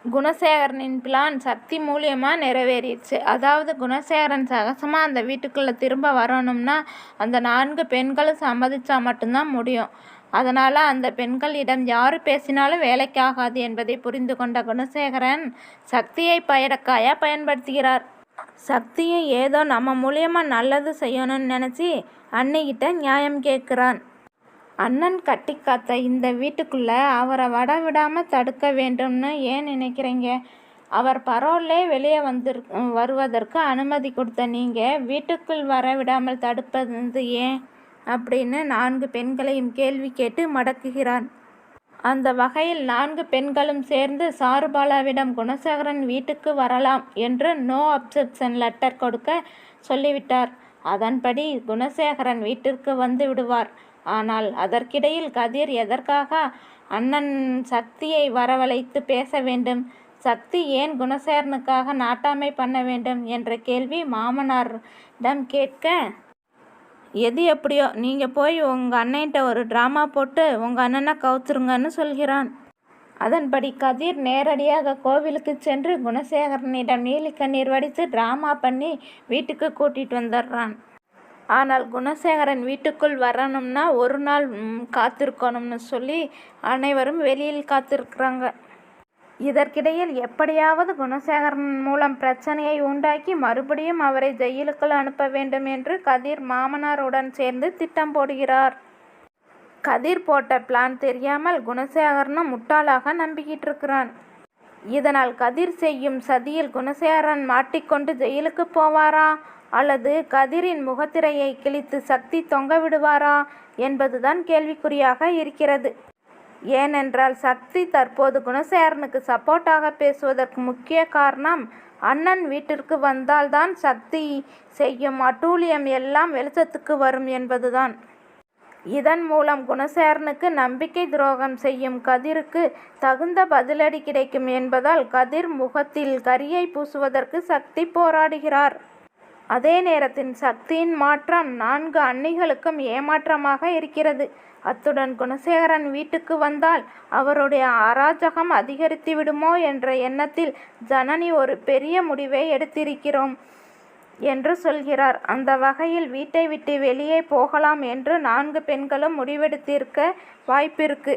குணசேகரனின் plan சக்தி மூலியமாக நிறைவேறிடுச்சு. அதாவது குணசேகரன் சகசமாக அந்த வீட்டுக்குள்ளே திரும்ப வரணும்னா அந்த 4 பெண்களும் சம்மதிச்சா மட்டும்தான் முடியும். அதனால் அந்த பெண்களிடம் யார் பேசினாலும் வேலைக்காகாது என்பதை புரிந்து கொண்ட குணசேகரன் சக்தியை பயடக்காயாக பயன்படுத்துகிறார். சக்தியும் ஏதோ நம்ம மூலியமாக நல்லது செய்யணும்னு நினச்சி அன்னிக்கிட்ட நியாயம் கேட்குறான். அண்ணன் கட்டி காத்த இந்த வீட்டுக்குள்ளே அவரை வட விடாமல் தடுக்க வேண்டும்னு ஏன் நினைக்கிறீங்க? அவர் பரோல்லே வெளியே வருவதற்கு அனுமதி கொடுத்த நீங்கள் வீட்டுக்குள் வர விடாமல் தடுப்பது ஏன் அப்படின்னு 4 பெண்களையும் கேள்வி கேட்டு மடக்குகிறான். அந்த வகையில் 4 பெண்களும் சேர்ந்து சாருபாலாவிடம் குணசேகரன் வீட்டுக்கு வரலாம் என்று நோ அப்ஜெக்ஷன் லெட்டர் கொடுக்க சொல்லிவிட்டார். அதன்படி குணசேகரன் வீட்டிற்கு வந்து விடுவார். ஆனால் அதற்கிடையில் கதிர் எதற்காக அண்ணன் சக்தியை வரவழைத்து பேச வேண்டும், சக்தி ஏன் குணசேகரனுக்காக நாட்டாமை பண்ண வேண்டும் என்ற கேள்வி மாமனாரிடம் கேட்க, எது எப்படியோ நீங்கள் போய் உங்கள் அண்ணன்கிட்ட ஒரு ட்ராமா போட்டு உங்கள் அண்ணனை கவுத்துருங்கன்னு சொல்கிறான். அதன்படி கதிர் நேரடியாக கோவிலுக்கு சென்று குணசேகரனிடம் நீலிக்கண்ணீர் வடித்து ட்ராமா பண்ணி வீட்டுக்கு கூட்டிகிட்டு வந்துடுறான். ஆனால் குணசேகரன் வீட்டுக்குள் வரணும்னா ஒரு நாள் காத்திருக்கணும்னு சொல்லி அனைவரும் வெளியில் காத்திருக்கிறாங்க. இதற்கிடையில் எப்படியாவது குணசேகரன் மூலம் பிரச்சனையை உண்டாக்கி மறுபடியும் அவரை ஜெயிலுக்குள் அனுப்ப வேண்டும் என்று கதிர் மாமனாருடன் சேர்ந்து திட்டம் போடுகிறார். கதிர் போட்ட பிளான் தெரியாமல் குணசேகரனும் முட்டாளாக நம்பிக்கிட்டு இருக்கிறான். இதனால் கதிர் செய்யும் சதியில் குணசேகரன் மாட்டிக்கொண்டு ஜெயிலுக்கு போவாரா அல்லது கதிரின் முகத்திரையை கிழித்து சக்தி தொங்க விடுவாரா என்பதுதான் கேள்விக்குறியாக இருக்கிறது. ஏனென்றால் சக்தி தற்போது குணசேகரனுக்கு சப்போர்ட்டாக பேசுவதற்கு முக்கிய காரணம் அண்ணன் வீட்டிற்கு வந்தால்தான் சக்தி செய்யும் அட்டூழியம் எல்லாம் வெளிச்சத்துக்கு வரும் என்பதுதான். இதன் மூலம் குணசேகரனுக்கு நம்பிக்கை துரோகம் செய்யும் கதிருக்கு தகுந்த பதிலடி கிடைக்கும் என்பதால் கதிர் முகத்தில் கரியை பூசுவதற்கு சக்தி போராடுகிறார். அதே நேரத்தில் சக்தியின் மாற்றம் 4 அன்னிகளுக்கும் ஏமாற்றமாக இருக்கிறது. அத்துடன் குணசேகரன் வீட்டுக்கு வந்தால் அவருடைய அராஜகம் அதிகரித்து விடுமோ என்ற எண்ணத்தில் ஜனனி ஒரு பெரிய முடிவை எடுத்திருக்கிறோம் என்று சொல்கிறார். அந்த வகையில் வீட்டை விட்டு வெளியே போகலாம் என்று 4 பெண்களும் முடிவெடுத்திருக்க வாய்ப்பிருக்கு.